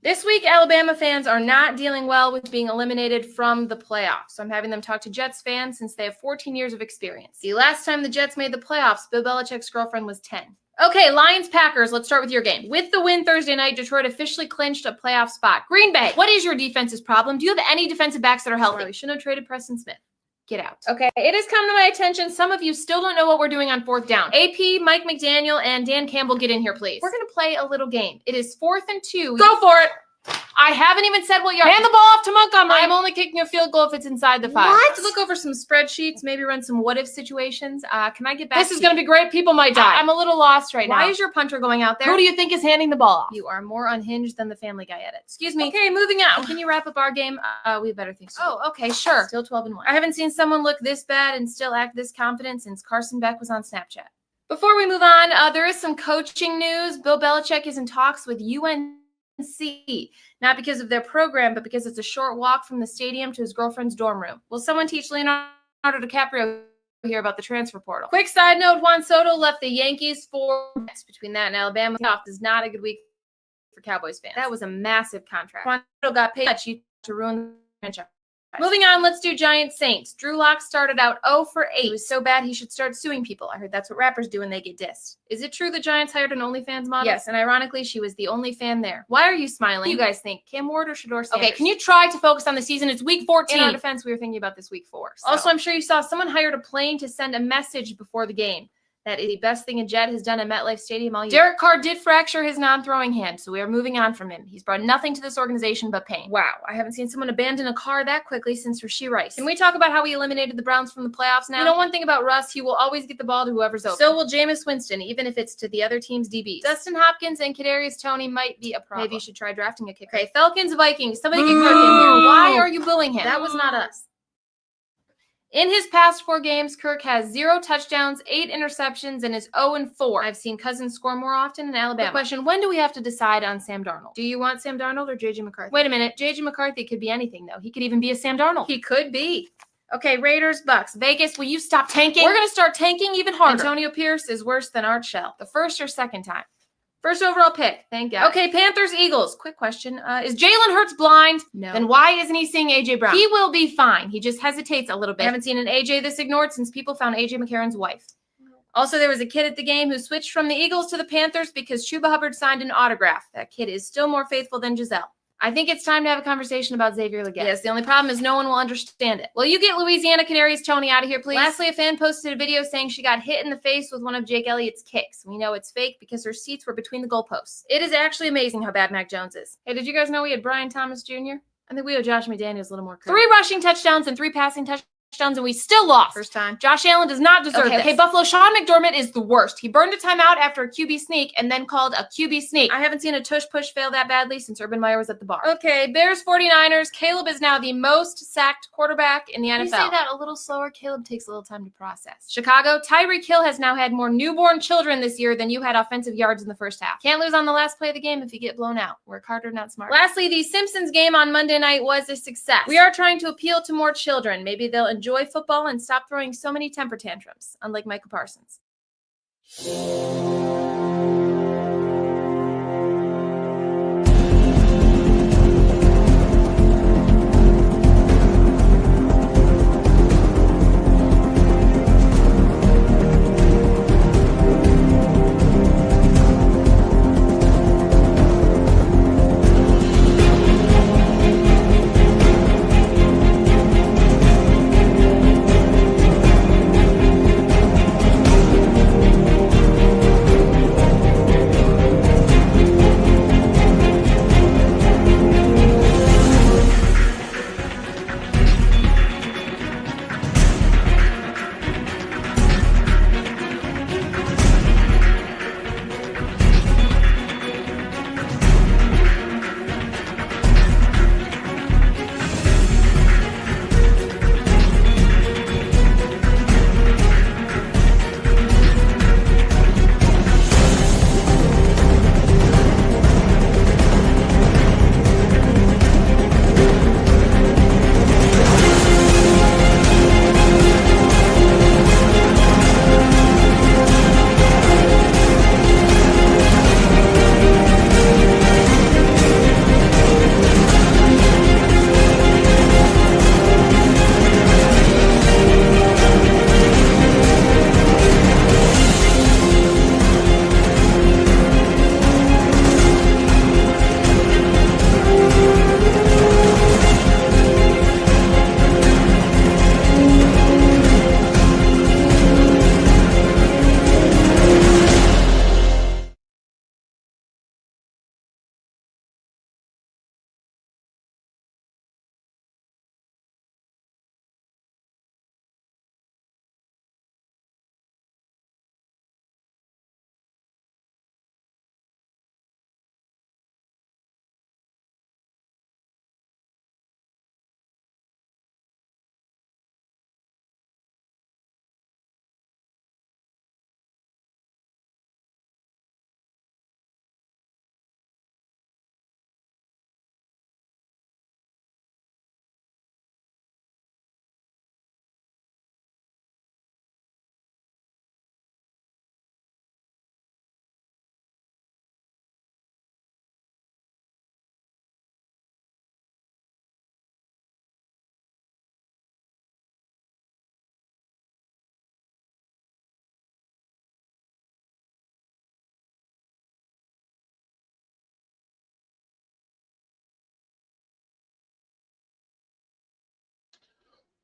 This week, Alabama fans are not dealing well with being eliminated from the playoffs. So I'm having them talk to Jets fans since they have 14 years of experience. The last time the Jets made the playoffs, Bill Belichick's girlfriend was 10. Okay, Lions-Packers, let's start with your game. With the win Thursday night, Detroit officially clinched a playoff spot. Green Bay, what is your defense's problem? Do you have any defensive backs that are healthy? We shouldn't have traded Preston Smith. Get out. Okay, it has come to my attention. Some of you still don't know what we're doing on fourth down. AP, Mike McDaniel, and Dan Campbell, get in here, please. We're going to play a little game. It is 4th and 2. Go for it. I haven't even said what you're... Hand the ball off to Montgomery. I'm only kicking a field goal if it's inside the 5. What? I have to look over some spreadsheets, maybe run some what-if situations. Can I get back? This is going to be great. People might die. I'm a little lost right now. Why is your punter going out there? Who do you think is handing the ball off? You are more unhinged than the Family Guy edit. Excuse me. Okay, moving on. Can you wrap up our game? We have better things to do. Oh, okay, sure. Still 12-1. I haven't seen someone look this bad and still act this confident since Carson Beck was on Snapchat. Before we move on, there is some coaching news. Bill Belichick is in talks with UNC. Not because of their program, but because it's a short walk from the stadium to his girlfriend's dorm room. Will someone teach Leonardo DiCaprio here about the transfer portal? Quick side note, Juan Soto left the Yankees for between that and Alabama. Is not a good week for Cowboys fans. That was a massive contract. Juan Soto got paid much to ruin the franchise. Moving on, let's do Giants Saints. Drew Lock started out 0 for 8. He was so bad he should start suing people. I heard that's what rappers do when they get dissed. Is it true the Giants hired an OnlyFans model? Yes, and ironically, she was the only fan there. Why are you smiling? What do you guys think? Cam Ward or Shador Sanders? Okay, can you try to focus on the season? It's week 14. In our defense, we were thinking about this week 4. So. Also, I'm sure you saw someone hired a plane to send a message before the game. That is the best thing a Jet has done at MetLife Stadium all year. Derek Carr did fracture his non-throwing hand, so we are moving on from him. He's brought nothing to this organization but pain. Wow, I haven't seen someone abandon a car that quickly since Rashee Rice. Can we talk about how we eliminated the Browns from the playoffs now? You know one thing about Russ, he will always get the ball to whoever's open. So will Jameis Winston, even if it's to the other team's DBs. Dustin Hopkins and Kadarius Toney might be a problem. Maybe you should try drafting a kicker. Okay, Falcons, Vikings. Somebody get Kirk in here. Why are you booing him? That was not us. In his past 4 games, Kirk has 0 touchdowns, 8 interceptions, and is 0-4. I've seen Cousins score more often in Alabama. The question, when do we have to decide on Sam Darnold? Do you want Sam Darnold or J.J. McCarthy? Wait a minute. J.J. McCarthy could be anything, though. He could even be a Sam Darnold. He could be. Okay, Raiders, Bucks. Vegas, will you stop tanking? We're going to start tanking even harder. Antonio Pierce is worse than Art Shell. The first or second time? First overall pick. Thank God. Okay, Panthers, Eagles. Quick question. Is Jalen Hurts blind? No. Then why isn't he seeing A.J. Brown? He will be fine. He just hesitates a little bit. I haven't seen an A.J. this ignored since people found A.J. McCarron's wife. Also, there was a kid at the game who switched from the Eagles to the Panthers because Chuba Hubbard signed an autograph. That kid is still more faithful than Giselle. I think it's time to have a conversation about Xavier Legette. Yes, the only problem is no one will understand it. Will you get Louisiana Canaries Tony out of here, please? Lastly, a fan posted a video saying she got hit in the face with one of Jake Elliott's kicks. We know it's fake because her seats were between the goalposts. It is actually amazing how bad Mac Jones is. Hey, did you guys know we had Brian Thomas Jr.? I think we owe Josh McDaniels a little more credit. 3 rushing touchdowns and 3 passing touchdowns, and we still lost. First time. Josh Allen does not deserve this. Okay, Buffalo, Sean McDermott is the worst. He burned a timeout after a QB sneak and then called a QB sneak. I haven't seen a tush-push fail that badly since Urban Meyer was at the bar. Okay, Bears 49ers. Caleb is now the most sacked quarterback in the NFL. Can you say that a little slower? Caleb takes a little time to process. Chicago, Tyreek Hill has now had more newborn children this year than you had offensive yards in the first half. Can't lose on the last play of the game if you get blown out. Work harder, not smarter. Lastly, the Simpsons game on Monday night was a success. We are trying to appeal to more children. Maybe they'll enjoy football and stop throwing so many temper tantrums, unlike Micah Parsons.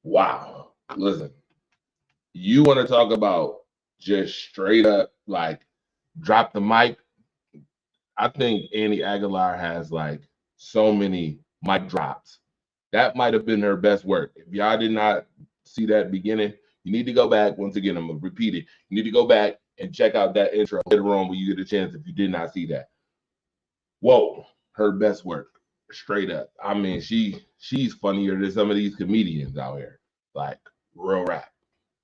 Wow. Listen, you want to talk about just straight up like drop the mic? I think Annie Aguilar has like so many mic drops. That might have been her best work. If y'all did not see that beginning, you need to go back. Once again, I'm gonna repeat it. You need to go back and check out that intro later on when you get a chance if you did not see that. Whoa, her best work. Straight up. I mean, she's funnier than some of these comedians out here. Like real rap.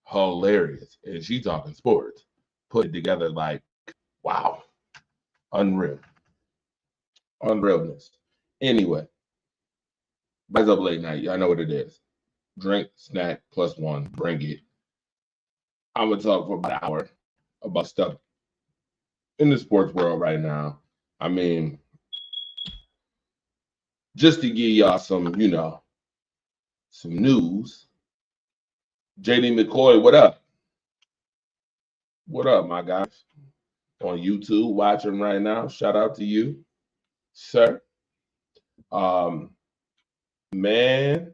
Hilarious. And she talking sports. Put it together like, wow. Unreal. Unrealness. Anyway, rise up late night. Y'all know what it is. Drink, snack, plus one. Bring it. I'm gonna talk for about an hour about stuff in the sports world right now. I mean, just to give y'all some, some news. JD McCoy, what up? What up, my guys? On YouTube watching right now. Shout out to you, sir. Um, man,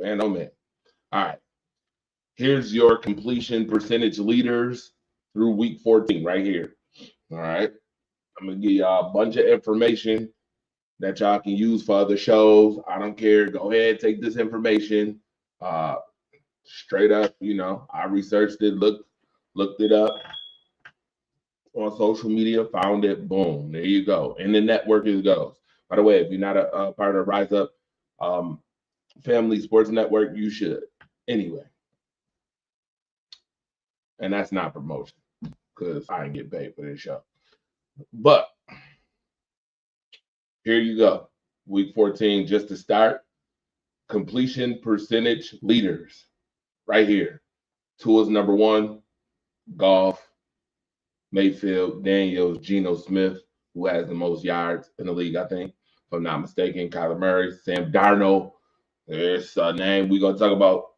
oh man. All right. Here's your completion percentage leaders through week 14 right here. All right. I'm gonna give y'all a bunch of information that y'all can use for other shows. I don't care. Go ahead, take this information. Uh straight up, I researched it, looked it up on social media, found it, boom, there you go. And the network it goes. By the way, if you're not a part of Rise Up Family Sports Network, you should. Anyway, and that's not promotion because I ain't get paid for this show. But here you go. Week 14, just to start. Completion percentage leaders right here. Tools number one, Golf, Mayfield, Daniels, Geno Smith, who has the most yards in the league, I think, if I'm not mistaken. Kyler Murray, Sam Darnold. There's a name we're gonna talk about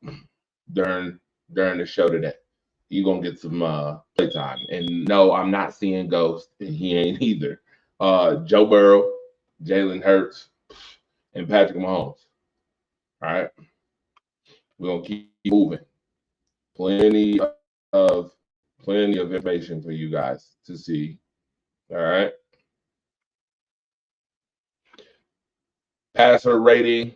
during the show today. You're gonna get some play time. And no, I'm not seeing Ghost, and he ain't either. Joe Burrow, Jalen Hurts, and Patrick Mahomes. All right. We're gonna keep moving. Plenty of information for you guys to see. All right. Passer rating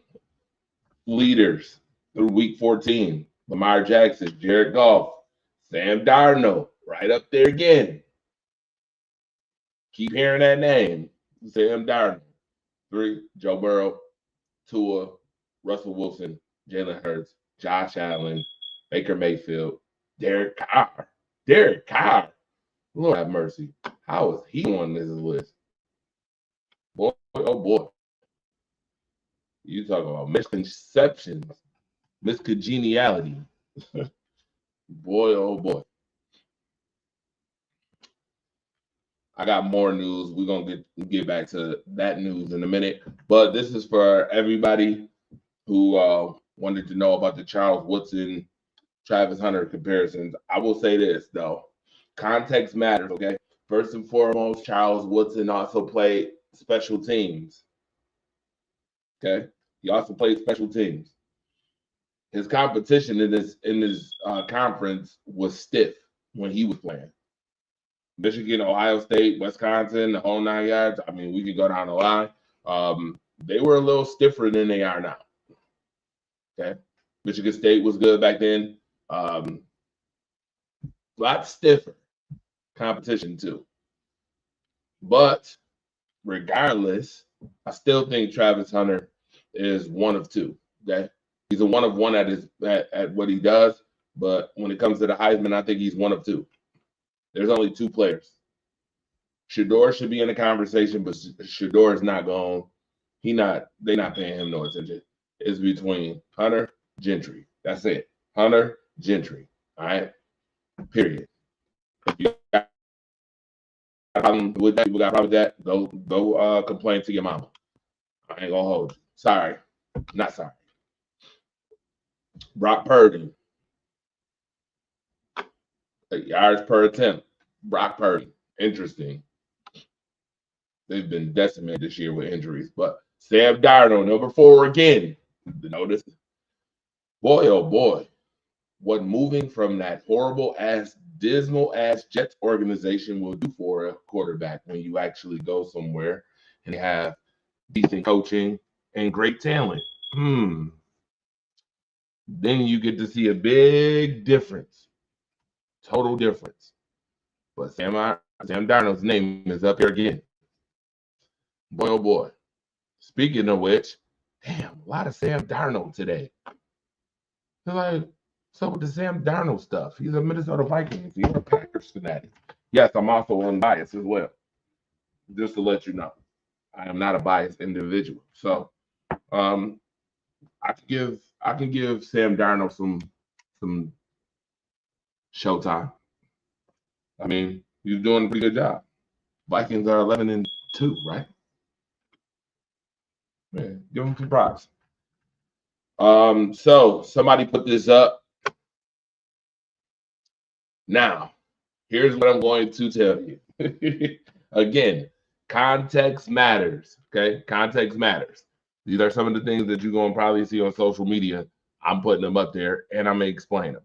leaders through week 14. Lamar Jackson, Jared Goff, Sam Darnold, right up there again. Keep hearing that name. Sam Darnold. 3, Joe Burrow, Tua, Russell Wilson, Jalen Hurts, Josh Allen, Baker Mayfield, Derek Carr. Derek Carr. Lord have mercy. How is he on this list? Boy, oh boy. You talk about misconceptions, miscongeniality. Boy, oh boy. I got more news. We're gonna get back to that news in a minute. But this is for everybody who wanted to know about the Charles Woodson, Travis Hunter comparisons. I will say this though. Context matters, okay? First and foremost, Charles Woodson also played special teams. Okay? He also played special teams. His competition in this conference was stiff when he was playing. Michigan, Ohio State, Wisconsin, the whole 9 yards. I mean, we could go down the line. They were a little stiffer than they are now. Okay. Michigan State was good back then. A lot stiffer competition too. But regardless, I still think Travis Hunter is one of two. Okay. He's a one of one at what he does. But when it comes to the Heisman, I think he's one of two. There's only 2 players. Shador should be in the conversation, but Shador is not going. They're not paying him no attention. It's between Hunter, Gentry. That's it. Hunter, Gentry. All right. Period. If you got a problem with that, people got a problem with that, go complain to your mama. I ain't gonna hold you. Sorry. Not sorry. Brock Purdy. Yards per attempt. Brock Purdy. Interesting. They've been decimated this year with injuries. But Sam Darnold, number 4 again. Notice Boy, oh boy, what moving from that horrible ass, dismal ass Jets organization will do for a quarterback when you actually go somewhere and have decent coaching and great talent. Then you get to see a big difference, total difference. But Sam Darnold's name is up here again. Boy, oh boy. Speaking of which, damn, a lot of Sam Darnold today. They're like, so with the Sam Darnold stuff, he's a Minnesota Vikings. He's a Packers fanatic. Yes, I'm also unbiased as well. Just to let you know, I am not a biased individual. So, um, I can give Sam Darnold some showtime. I mean, he's doing a pretty good job. Vikings are 11-2, right? Man, give him some props. So somebody put this up. Now, here's what I'm going to tell you. Again, context matters. Okay, context matters. These are some of the things that you're going to probably see on social media. I'm putting them up there, and I'm gonna explain them.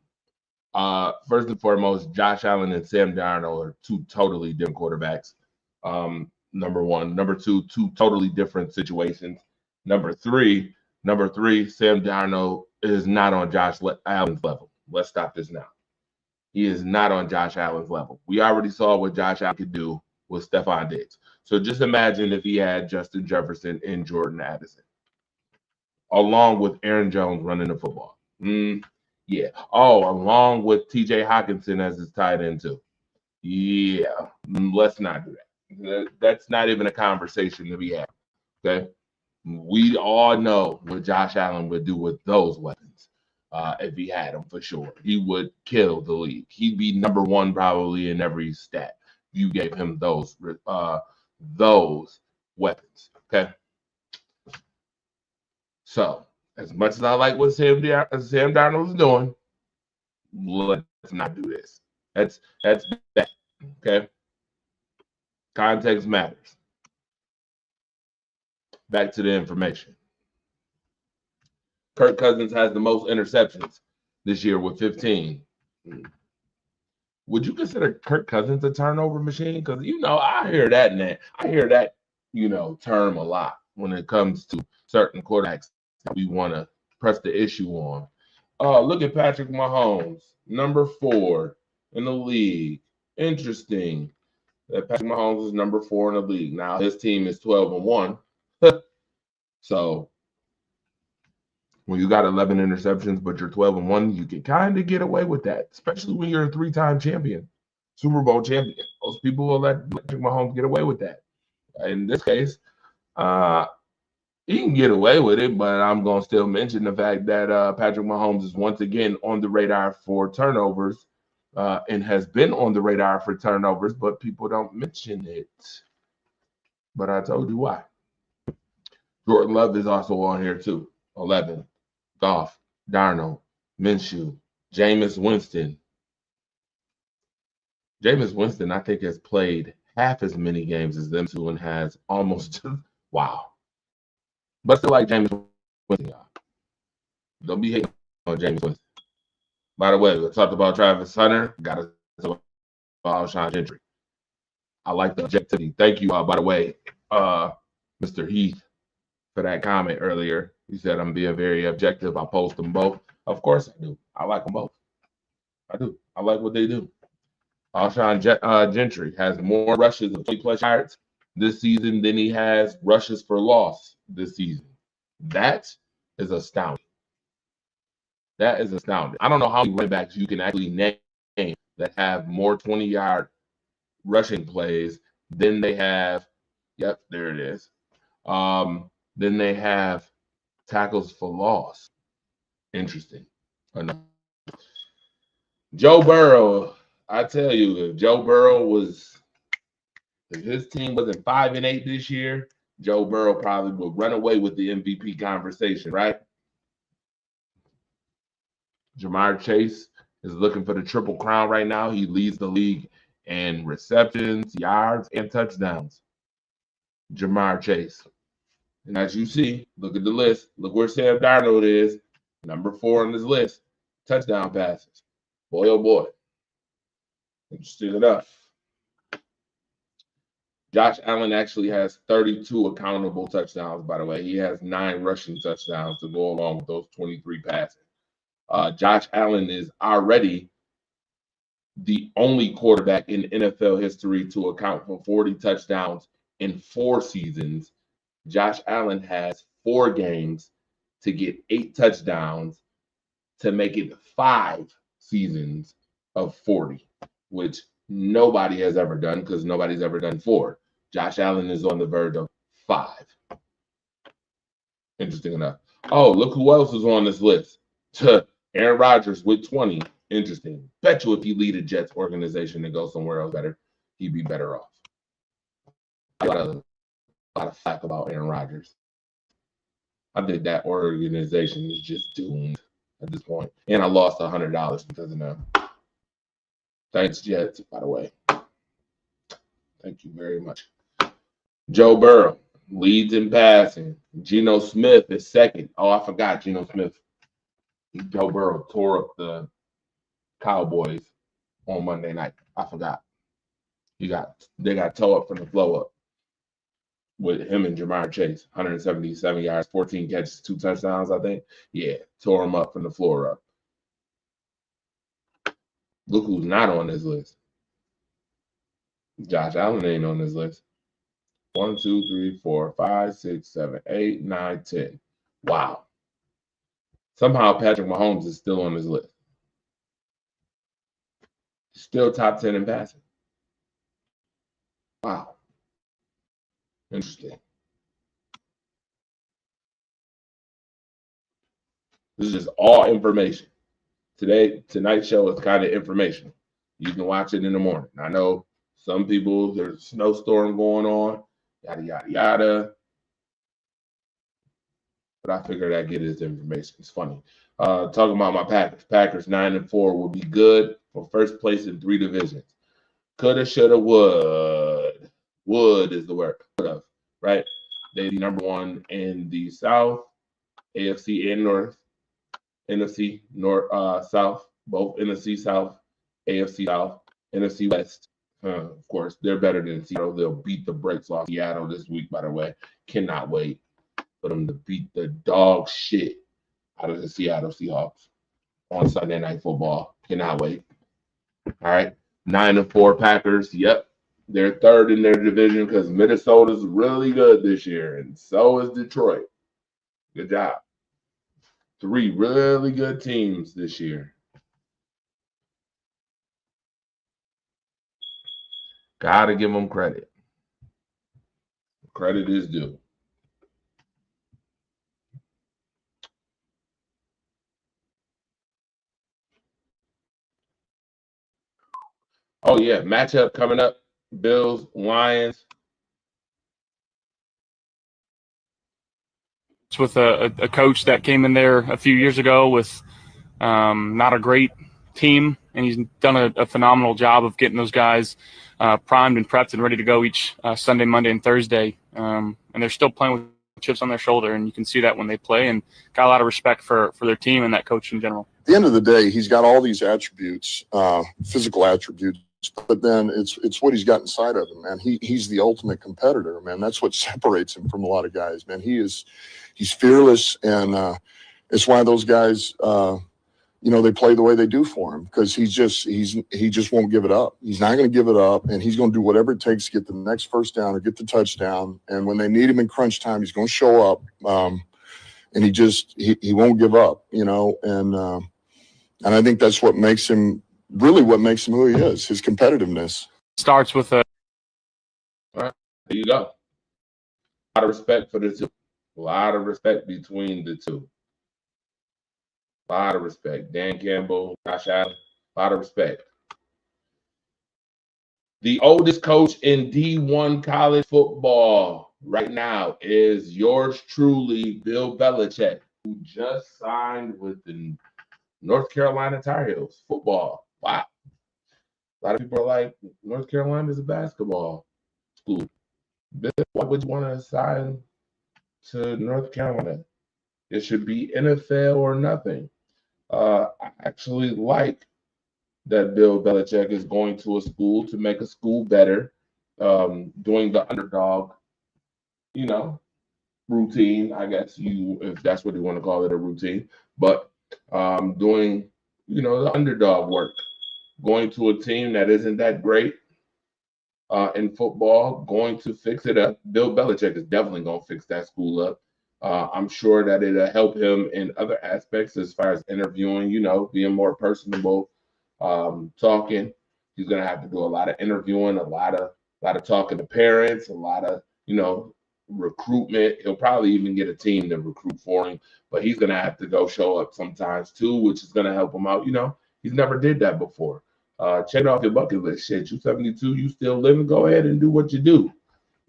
First and foremost, Josh Allen and Sam Darnold are two totally different quarterbacks. Number one. Number two totally different situations. Number three, Sam Darnold is not on Josh Allen's level. Let's stop this now. He is not on Josh Allen's level. We already saw what Josh Allen could do with Stephon Diggs. So just imagine if he had Justin Jefferson and Jordan Addison, along with Aaron Jones running the football. Yeah. Oh, along with TJ Hawkinson as his tight end too. Yeah. Let's not do that. That's not even a conversation to be had. Okay. We all know what Josh Allen would do with those weapons. If he had them for sure, he would kill the league. He'd be number one probably in every stat. You gave him those weapons. Okay. So as much as I like what Sam Darnold is doing, let's not do this. That's that. Okay. Context matters. Back to the information. Kirk Cousins has the most interceptions this year with 15. Would you consider Kirk Cousins a turnover machine? Because I hear that term a lot when it comes to certain quarterbacks that we want to press the issue on. Look at Patrick Mahomes, number 4 in the league. Interesting that Patrick Mahomes is number 4 in the league. Now his team is 12-1. So when you got 11 interceptions, but you're 12-1, you can kind of get away with that, especially when you're a 3-time champion, Super Bowl champion. Most people will let Patrick Mahomes get away with that. In this case, he can get away with it, but I'm going to still mention the fact that Patrick Mahomes is once again on the radar for turnovers and has been on the radar for turnovers, but people don't mention it. But I told you why. Jordan Love is also on here too, 11. Goff, Darnold, Minshew, Jameis Winston. Jameis Winston, I think, has played half as many games as them two and has almost wow. But still like Jameis Winston, y'all. Don't be hating on Jameis Winston. By the way, we talked about Travis Hunter. Got to talk about Alshon Gentry. I like the objectivity. Thank you, by the way, Mr. Heath, for that comment earlier. He said I'm being very objective. I post them both. Of course I do. I like them both. I do. I like what they do. Alshon Gentry has more rushes of 20-plus yards this season than he has rushes for loss this season. That is astounding. That is astounding. I don't know how many running backs you can actually name that have more 20-yard rushing plays than they have. Yep, there it is. Then they have tackles for loss. Interesting. Joe Burrow, I tell you, if his team wasn't 5-8 this year, Joe Burrow probably would run away with the MVP conversation, right? Jamar Chase is looking for the triple crown right now. He leads the league in receptions, yards, and touchdowns. Jamar Chase. And as you see, look at the list. Look where Sam Darnold is. Number 4 on this list, touchdown passes. Boy, oh boy. Interesting enough. Josh Allen actually has 32 accountable touchdowns, by the way. He has 9 rushing touchdowns to go along with those 23 passing. Josh Allen is already the only quarterback in NFL history to account for 40 touchdowns in 4 seasons. Josh Allen has 4 games to get 8 touchdowns to make it 5 seasons of 40, which nobody has ever done because nobody's ever done 4. Josh Allen is on the verge of 5. Interesting enough. Oh, look who else is on this list. Aaron Rodgers with 20. Interesting. Bet you if he lead a Jets organization and go somewhere else better, he'd be better off. A lot of flack about Aaron Rodgers. I think that organization is just doomed at this point. And I lost $100 because of them. Thanks, Jets, by the way. Thank you very much. Joe Burrow leads in passing. Geno Smith is second. Oh, I forgot Geno Smith. Joe Burrow tore up the Cowboys on Monday night. I forgot. They got tore up from the flow up with him and Jamar Chase. 177 yards, 14 catches, 2 touchdowns, I think. Yeah, tore him up from the floor up. Look who's not on this list. Josh Allen ain't on this list. 1, 2, 3, 4, 5, 6, 7, 8, 9, 10. Wow. Somehow Patrick Mahomes is still on this list. Still top 10 in passing. Wow. Interesting. This is just all information. Tonight's show is kind of information. You can watch it in the morning. I know some people, there's a snowstorm going on, yada, yada, yada. But I figured I'd get this information. It's funny. Talking about my Packers. Packers 9-4 will be good for first place in 3 divisions. Coulda, shoulda, would. Would is the word. Could have, right? They're number 1 in the South, AFC and North, NFC North, South, both NFC South, AFC South, NFC West. Of course, they're better than Seattle. They'll beat the brakes off Seattle this week, by the way. Cannot wait for them to beat the dog shit out of the Seattle Seahawks on Sunday Night Football. Cannot wait. All right. 9-4 Packers. Yep. They're 3rd in their division because Minnesota's really good this year, and so is Detroit. Good job. 3 really good teams this year. Gotta give them credit. Credit is due. Oh, yeah. Matchup coming up. Bills, Lions. With a coach that came in there a few years ago with not a great team, and he's done a phenomenal job of getting those guys primed and prepped and ready to go each Sunday, Monday, and Thursday. And they're still playing with chips on their shoulder, and you can see that when they play, and got a lot of respect for their team and that coach in general. At the end of the day, he's got all these attributes, physical attributes, but then it's what he's got inside of him, man. He's the ultimate competitor, man. That's what separates him from a lot of guys, man. He's fearless, and it's why those guys, they play the way they do for him, because he just won't give it up. He's not going to give it up, and he's going to do whatever it takes to get the next first down or get the touchdown. And when they need him in crunch time, he's going to show up, and he won't give up, and I think that's what makes him who he is, his competitiveness. Starts with All right, there you go. A lot of respect for the two. A lot of respect between the two. A lot of respect. Dan Campbell, Josh Allen, a lot of respect. The oldest coach in D1 college football right now is yours truly, Bill Belichick, who just signed with the North Carolina Tar Heels football. Wow. A lot of people are like, North Carolina is a basketball school. Bill, why would you want to sign to North Carolina? It should be NFL or nothing. I actually like that Bill Belichick is going to a school to make a school better, doing the underdog, you know, routine, I guess you, if that's what you want to call it, a routine, but doing, the underdog work, going to a team that isn't that great in football, going to fix it up. Bill Belichick is definitely going to fix that school up. I'm sure that it'll help him in other aspects as far as interviewing, being more personable, talking. He's going to have to do a lot of interviewing, a lot of talking to parents, a lot of, recruitment. He'll probably even get a team to recruit for him, but he's going to have to go show up sometimes too, which is going to help him out. He's never did that before. Check it off your bucket list. Shit, you 72, you still living. Go ahead and do what you do.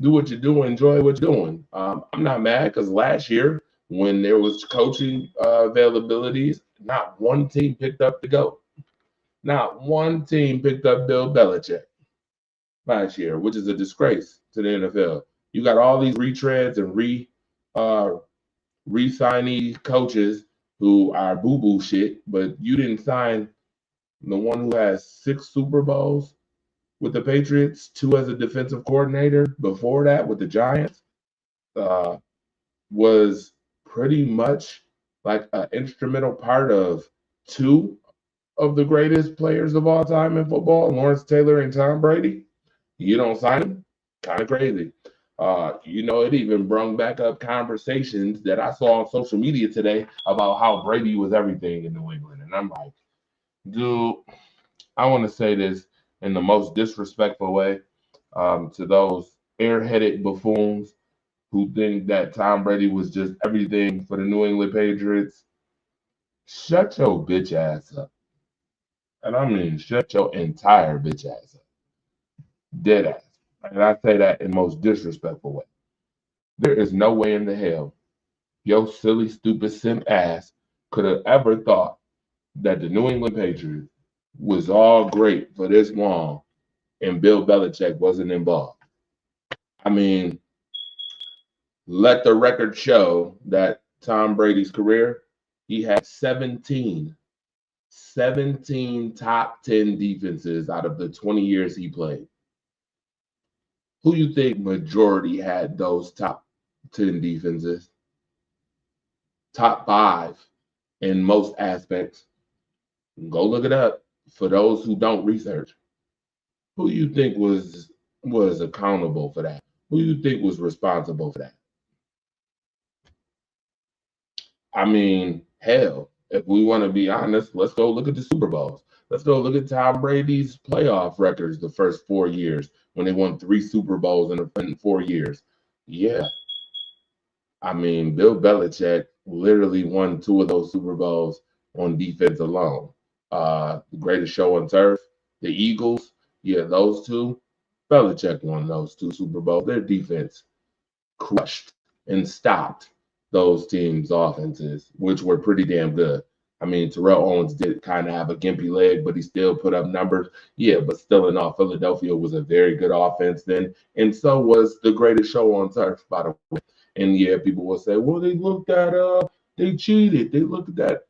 Do what you do. Enjoy what you're doing. I'm not mad because last year when there was coaching availabilities, not one team picked up the GOAT. Not one team picked up Bill Belichick last year, which is a disgrace to the NFL. You got all these retreads and re-signee coaches who are boo-boo shit, but you didn't sign the one who has 6 Super Bowls with the Patriots, 2 as a defensive coordinator. Before that, with the Giants, was pretty much like an instrumental part of 2 of the greatest players of all time in football, Lawrence Taylor and Tom Brady. You don't sign him? Kind of crazy. It even brought back up conversations that I saw on social media today about how Brady was everything in New England. And I'm like, dude, I want to say this in the most disrespectful way to those airheaded buffoons who think that Tom Brady was just everything for the New England Patriots. Shut your bitch ass up. And I mean, shut your entire bitch ass up. Dead ass. And I say that in the most disrespectful way. There is no way in the hell your silly, stupid simp ass could have ever thought that the New England Patriots was all great for this long and Bill Belichick wasn't involved. I mean, let the record show that Tom Brady's career, he had 17 top 10 defenses out of the 20 years he played. Who you think majority had those top 10 defenses? Top 5 in most aspects. Go look it up. For those who don't research, who you think was accountable for that? Who you think was responsible for that? I mean, hell, if we want to be honest, let's go look at the Super Bowls. Let's go look at Tom Brady's playoff records the first 4 years when they won 3 Super Bowls in 4 years. Yeah. I mean, Bill Belichick literally won 2 of those Super Bowls on defense alone. The greatest show on turf, the Eagles, yeah, those 2. Belichick won those 2 Super Bowls. Their defense crushed and stopped those teams' offenses, which were pretty damn good. I mean, Terrell Owens did kind of have a gimpy leg, but he still put up numbers. Yeah, but still in all, Philadelphia was a very good offense then, and so was the greatest show on turf, by the way. And yeah, people will say, well, they cheated. They looked at that.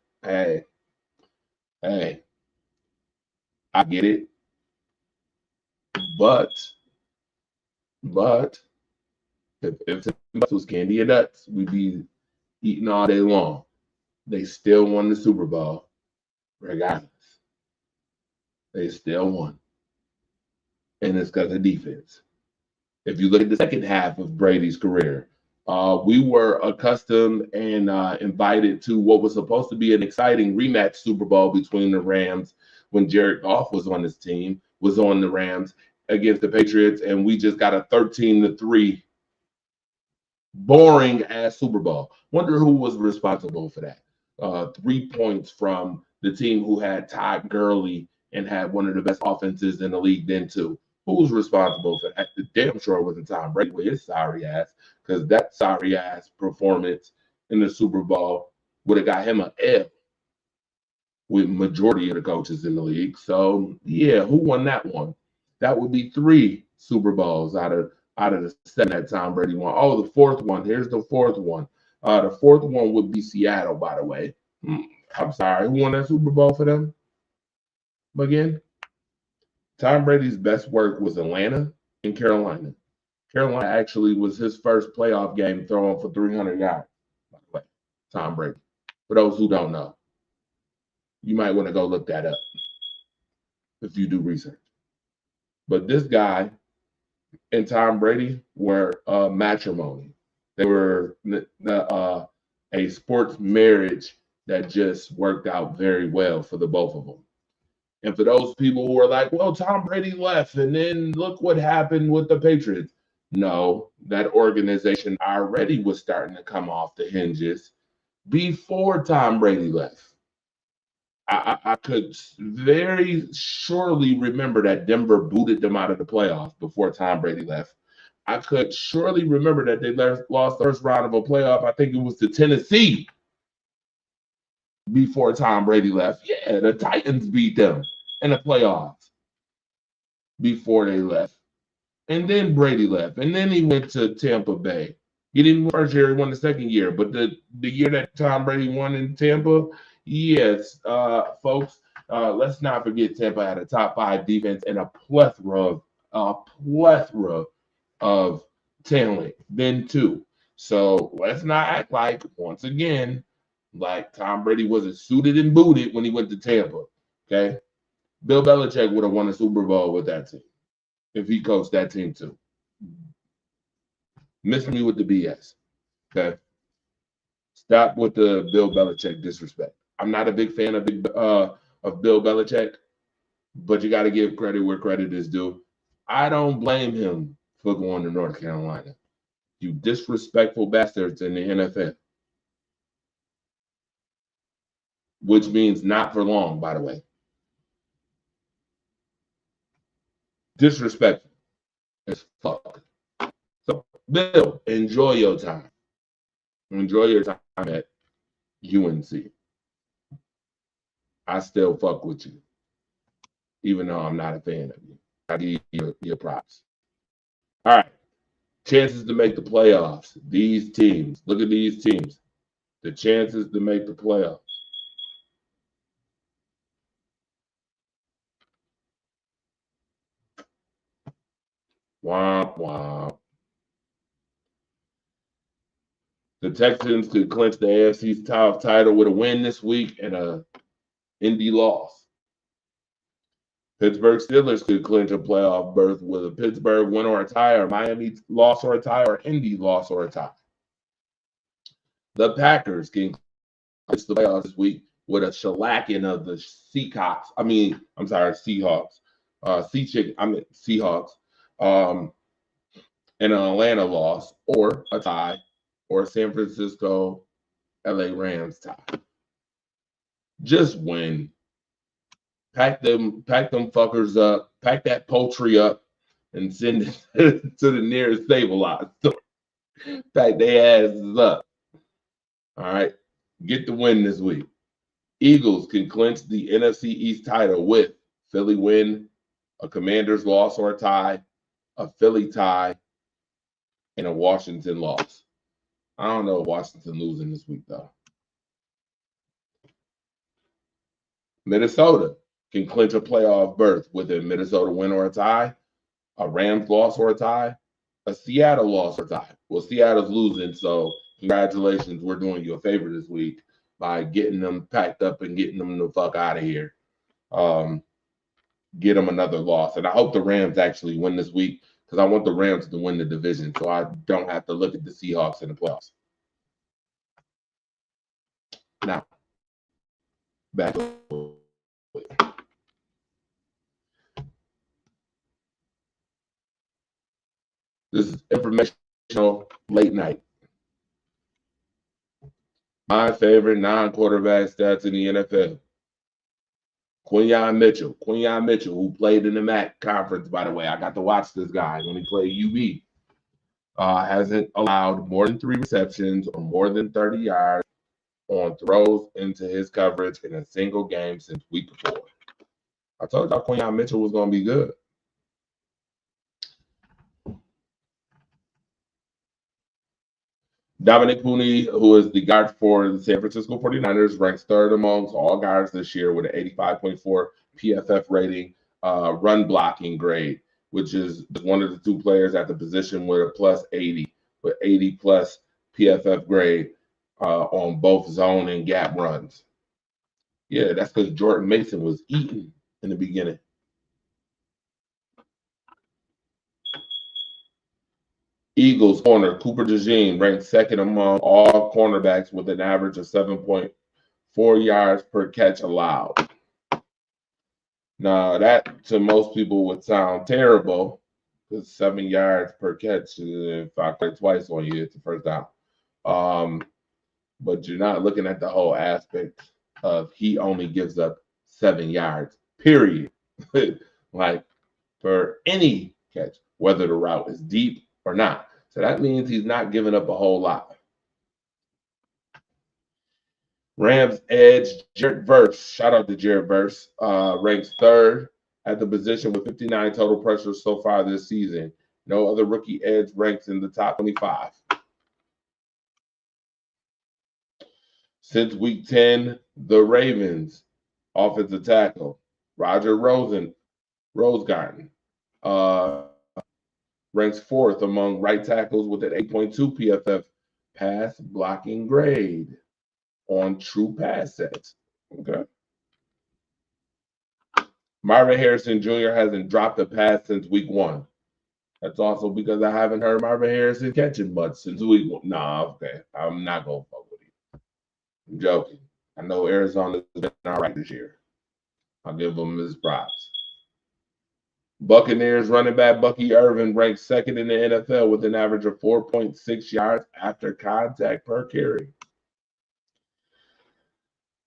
Hey, I get it. But if this was candy and nuts, we'd be eating all day long. They still won the Super Bowl, regardless. They still won. And it's because of defense. If you look at the second half of Brady's career, we were accustomed and invited to what was supposed to be an exciting rematch Super Bowl between the Rams when Jared Goff was on his team, was on the Rams against the Patriots, and we just got a 13-3 boring ass Super Bowl. Wonder who was responsible for that. 3 points from the team who had Todd Gurley and had one of the best offenses in the league then too. Who's responsible for that? Damn sure it wasn't Tom Brady with his sorry ass, because that sorry ass performance in the Super Bowl would have got him an F with majority of the coaches in the league. So yeah, who won that one? That would be 3 Super Bowls out of the 7 that Tom Brady won. Oh, the 4th one. Here's the 4th one. The fourth one would be Seattle, by the way. I'm sorry, who won that Super Bowl for them? Again, Tom Brady's best work was Atlanta and Carolina. Carolina actually was his first playoff game throwing for 300 yards, by the way. Tom Brady. For those who don't know, you might want to go look that up if you do research. But this guy and Tom Brady were matrimony. They were a sports marriage that just worked out very well for the both of them. And for those people who are like, well, Tom Brady left, and then look what happened with the Patriots. No, that organization already was starting to come off the hinges before Tom Brady left. I could very surely remember that Denver booted them out of the playoffs before Tom Brady left. I could surely remember that they lost the first round of a playoff. I think it was to Tennessee before Tom Brady left. Yeah, the Titans beat them in the playoffs before they left. And then Brady left. And then he went to Tampa Bay. He didn't win the first year, he won the second year. But the year that Tom Brady won in Tampa, yes, folks, let's not forget Tampa had a top 5 defense and a plethora of talent then too. So let's not act like, once again, like Tom Brady wasn't suited and booted when he went to Tampa. Okay. Bill Belichick would have won a Super Bowl with that team if he coached that team too. Miss me with the BS. Okay. Stop with the Bill Belichick disrespect. I'm not a big fan of Bill Belichick, but you got to give credit where credit is due. I don't blame him for going to North Carolina. You disrespectful bastards in the NFL. Which means not for long, by the way. Disrespectful as fuck. So, Bill, enjoy your time. Enjoy your time at UNC. I still fuck with you, even though I'm not a fan of you. I give you your props. All right. Chances to make the playoffs. These teams. Look at these teams. The chances to make the playoffs. Womp womp. The Texans could clinch the AFC's top title with a win this week and a Indy loss. Pittsburgh Steelers could clinch a playoff berth with a Pittsburgh win or a tie, or Miami loss or a tie, or Indy loss or a tie. The Packers can clinch the playoffs this week with a shellacking of the Seahawks. Seahawks. And an Atlanta loss, or a tie, or a San Francisco LA Rams tie. Just win. Pack them fuckers up, pack that poultry up, and send it to the nearest Save-A-Lot store. Pack their asses up. All right. Get the win this week. Eagles can clinch the NFC East title with Philly win, a Commanders loss or a tie, a Philly tie, and a Washington loss. I don't know if Washington losing this week, though. Minnesota can clinch a playoff berth with a Minnesota win or a tie, a Rams loss or a tie, a Seattle loss or a tie. Well, Seattle's losing, so congratulations. We're doing you a favor this week by getting them packed up and getting them the fuck out of here. Get them another loss. And I hope the Rams actually win this week, because I want the Rams to win the division so I don't have to look at the Seahawks in the playoffs. Now, back to this is informational late night. My favorite non-quarterback stats in the NFL. Quinyon Mitchell, who played in the MAC conference, by the way. I got to watch this guy when he played UB. Hasn't allowed more than 3 receptions or more than 30 yards on throws into his coverage in a single game since week 4. I told y'all Quinyon Mitchell was going to be good. Dominic Mooney, who is the guard for the San Francisco 49ers, ranks third amongst all guards this year with an 85.4 PFF rating, run blocking grade, which is one of the two players at the position with a plus 80, with 80 plus PFF grade on both zone and gap runs. Yeah, that's because Jordan Mason was eating in the beginning. Eagles corner Cooper DeJean ranked second among all cornerbacks with an average of 7.4 yards per catch allowed. Now, that to most people would sound terrible because 7 yards per catch, if I click twice on you, it's the first down. But you're not looking at the whole aspect of he only gives up 7 yards, period. Like for any catch, whether the route is deep or not. So that means he's not giving up a whole lot. Rams edge Jared Verse, shout out to Jared Verse, ranks third at the position with 59 total pressures so far this season. No other rookie edge ranks in the top 25. Since week 10, the Ravens offensive tackle Roger Rosegarten ranks fourth among right tackles with an 8.2 PFF pass blocking grade on true pass sets. Okay. Marvin Harrison Jr. hasn't dropped a pass since week 1. That's also because I haven't heard Marvin Harrison catching much since week 1. Nah, okay. I'm not going to fuck with you. I'm joking. I know Arizona's been all right this year. I'll give them his props. Buccaneers running back Bucky Irvin ranks second in the NFL with an average of 4.6 yards after contact per carry.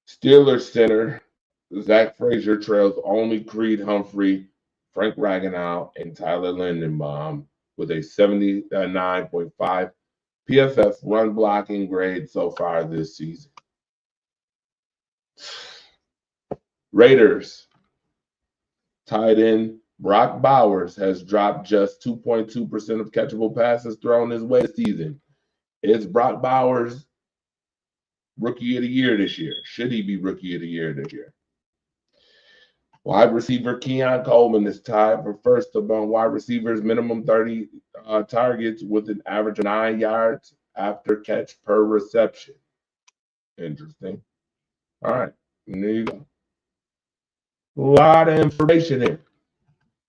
Steelers center Zach Frazier trails only Creed Humphrey, Frank Ragnow, and Tyler Lindenbaum with a 79.5 PFF run blocking grade so far this season. Raiders tight end Brock Bowers has dropped just 2.2% of catchable passes thrown his way this season. Is Brock Bowers Rookie of the Year this year? Should he be Rookie of the Year this year? Wide receiver Keon Coleman is tied for first among wide receivers, minimum 30 targets with an average of 9 yards after catch per reception. Interesting. All right, there you go. A lot of information here.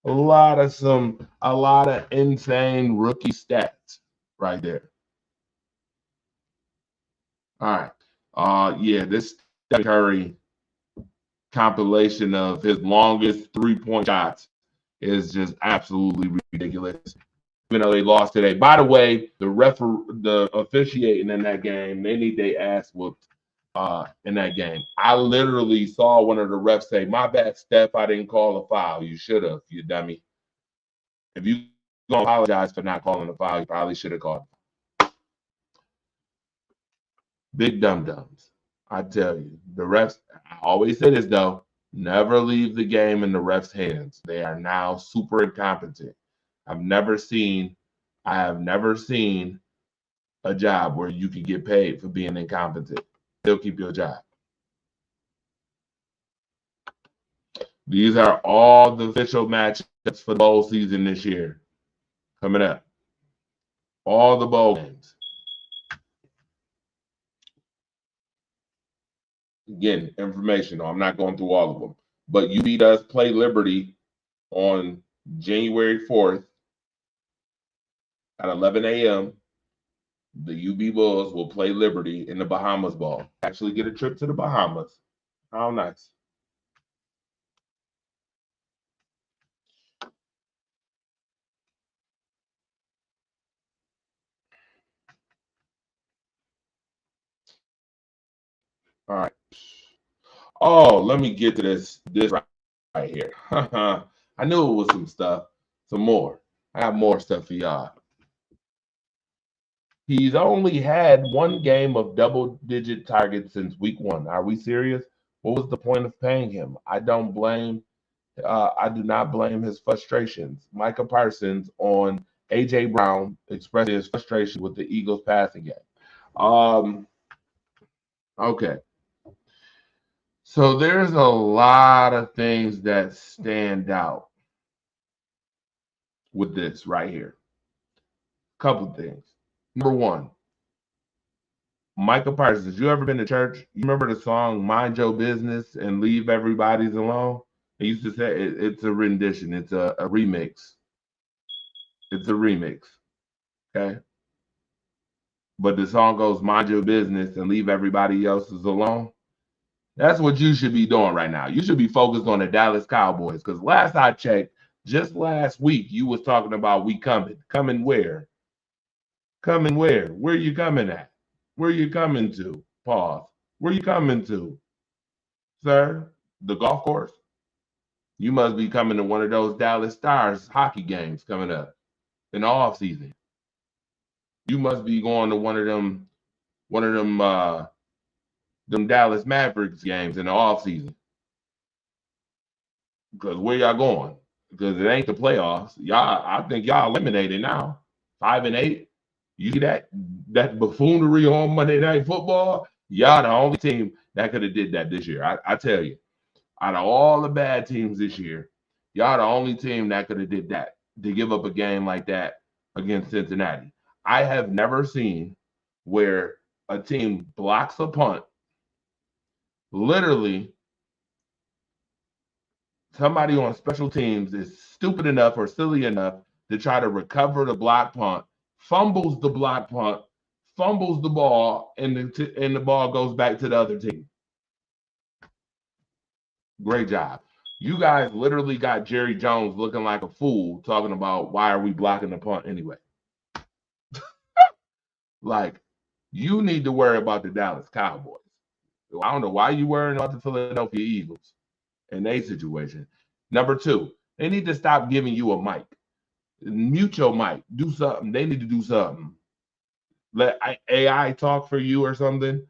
A lot of insane rookie stats right there. All right. Yeah, this Steph Curry compilation of his longest 3-point shots is just absolutely ridiculous. Even though they lost today. By the way, the officiating in that game, they need their ass whooped in that game. I literally saw one of the refs say, "My bad, Steph, I didn't call a foul. You should have, you dummy. If you gonna apologize for not calling a foul, you probably should have called." Big dum-dums. I tell you, the refs, I always say this though, never leave the game in the refs' hands. They are now super incompetent. I have never seen a job where you can get paid for being incompetent. They'll keep your job. These are all the official matchups for the bowl season this year. Coming up. All the bowl games. Again, information. I'm not going through all of them. But UB does play Liberty on January 4th at 11 a.m. The UB Bulls will play Liberty in the Bahamas Bowl. Actually get a trip to the Bahamas. How nice. All right. Oh, let me get to this right here. I knew it was some more. I have more stuff for y'all. He's only had one game of double-digit targets since week 1. Are we serious? What was the point of paying him? I do not blame his frustrations. Micah Parsons on A.J. Brown expressing his frustration with the Eagles passing game. Okay. So there's a lot of things that stand out with this right here. Couple things. Number one, Michael Parsons. You ever been to church? You remember the song "Mind Your Business and Leave Everybody's Alone"? They used to say it's a rendition. It's a remix. It's a remix. Okay. But the song goes, "Mind your business and leave everybody else's alone." That's what you should be doing right now. You should be focused on the Dallas Cowboys. Because last I checked, just last week, you was talking about we coming. Coming where? Coming where? Where you coming at? Where you coming to? Pause. Where you coming to? Sir? The golf course? You must be coming to one of those Dallas Stars hockey games coming up in the off season. You must be going to one of them Dallas Mavericks games in the off season. Because where y'all going? Because it ain't the playoffs. Y'all, I think y'all eliminated now. 5-8. You see that buffoonery on Monday Night Football? Y'all the only team that could have did that this year. I tell you, out of all the bad teams this year, y'all the only team that could have did that, to give up a game like that against Cincinnati. I have never seen where a team blocks a punt, literally somebody on special teams is stupid enough or silly enough to try to recover the block punt, fumbles the block punt, fumbles the ball, and the ball goes back to the other team. Great job. You guys literally got Jerry Jones looking like a fool talking about why are we blocking the punt anyway. Like, you need to worry about the Dallas Cowboys. I don't know why you worrying about the Philadelphia Eagles in their situation. Number two, they need to stop giving you a mic. Mute your mic. Do something. They need to do something. Let AI talk for you or something,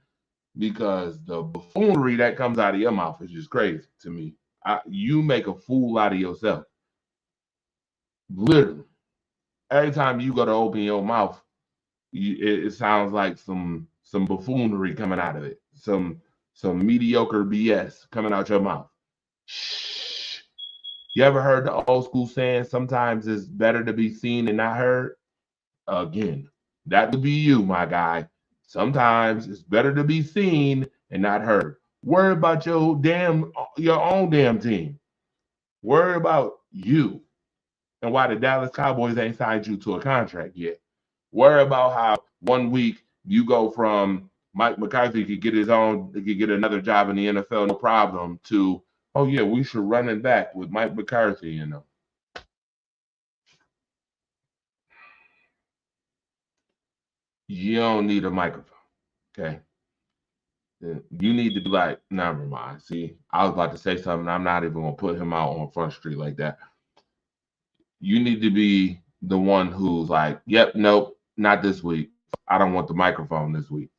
because the buffoonery that comes out of your mouth is just crazy to me. You make a fool out of yourself. Literally. Every time you go to open your mouth, it sounds like some buffoonery coming out of it. Some mediocre BS coming out your mouth. Shh. You ever heard the old school saying, sometimes it's better to be seen and not heard? Again, that would be you, my guy. Sometimes it's better to be seen and not heard. Worry about your own damn team. Worry about you and why the Dallas Cowboys ain't signed you to a contract yet. Worry about how 1 week you go from Mike McCarthy could get another job in the NFL, no problem, to, oh yeah, we should run it back with Mike McCarthy, you know. You don't need a microphone, okay? You need to be like, never mind. See, I was about to say something. I'm not even going to put him out on Front Street like that. You need to be the one who's like, yep, nope, not this week. I don't want the microphone this week.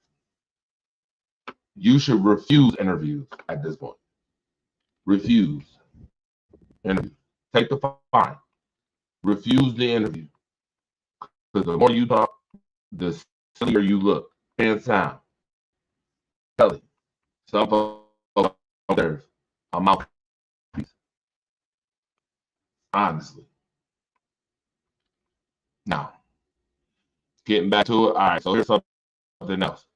You should refuse interviews at this point. Refuse interview. Take the fine. Refuse the interview. Because the more you talk, the sillier you look and sound. Kelly, some folks, there's a mouthpiece. Honestly. Now, getting back to it. All right, so here's something else.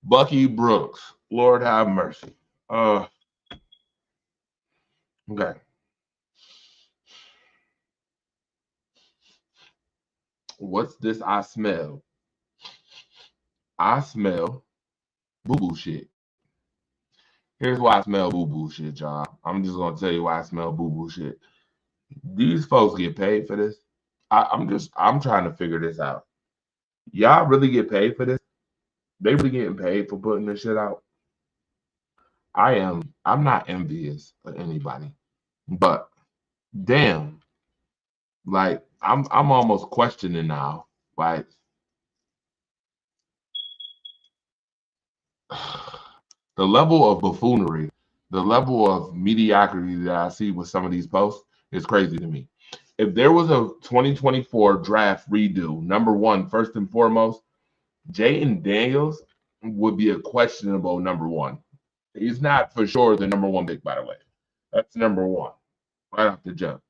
Bucky Brooks, Lord have mercy. Okay. What's this I smell? I smell boo-boo shit. Here's why I smell boo-boo shit, y'all. I'm just gonna tell you why I smell boo-boo shit. These folks get paid for this. I'm trying to figure this out. Y'all really get paid for this? They really getting paid for putting this shit out? I'm not envious of anybody, but damn, like I'm almost questioning now, like the level of buffoonery, the level of mediocrity that I see with some of these posts is crazy to me. If there was a 2024 draft redo, number one, first and foremost, Jayden Daniels would be a questionable number one. He's not for sure the number one pick, by the way. That's number one, right off the jump.